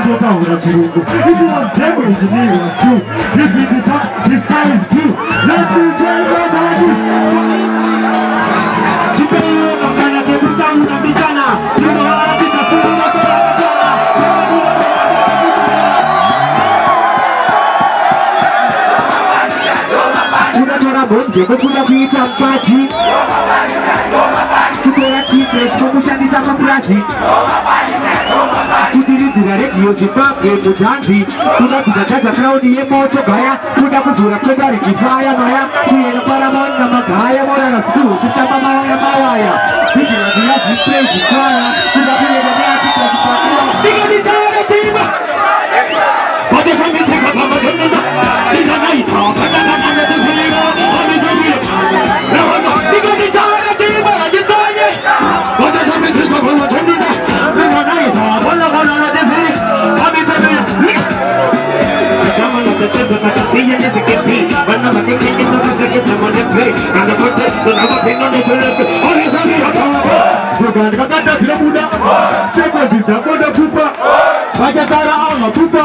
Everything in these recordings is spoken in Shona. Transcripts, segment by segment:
If it was devil engineering was true, this be the top, the sky is blue. Let me say what that is. Chipeo kakana kebuchamu na bichana. Yuno watika suru masara kakana. Kuna tora bonze kukuna kuita mpachi. Kutora chikresh kukushanisa maprazi. Kutiridira redio Zimbabwe mujanzi. Kuna kuzataza crowd ye moto gaya. Kuna kuzura kwenda rekifaya maya. Kuyena paramon na magaya mora na school. Kitama mawaya mawaya. Kijina zila ziprezi kwaya. Kuna kuyena nyati kwa zipakua. Diga nitare tima. Wate famisi kwa mama jemuna. Diga naisa wakana na tevira. Wamizamia. Diga nitare tima. Jizanye. Wate famisi kwa mama jemuna. Diga naisa wakana na tevira. Wamizamia. Someone of the children that can see and is a guilty. But I'm a thinking in the book to get someone to play. And the protest, the love of being on the toilet. All is on the other. Forgot the Buddha. Second is the Buddha Pupa. Pajasara Alma Pupa.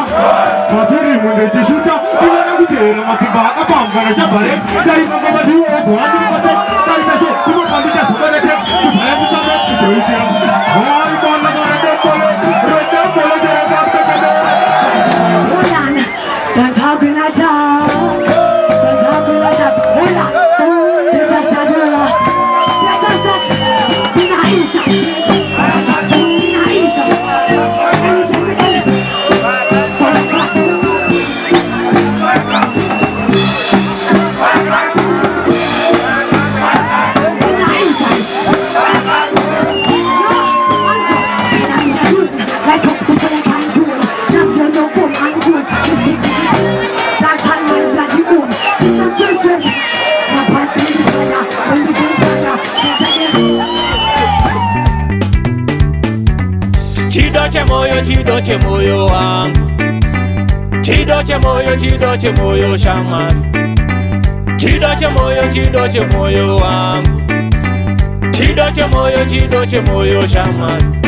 Faturi Munde Shuta. You want to tell him what about a bomb when a Japanese. There is no one who will go on to the top. There is a show. You want to just put a text to have the summer to do it. All you want to go and don't follow. Right now, follow the other. That's how we like that. That's how we like that. Hola. Let us start. Let us start. Nice. Chidoche moyo wangu. Chidoche moyo shaman. Chidoche moyo wangu. Chidoche moyo shaman.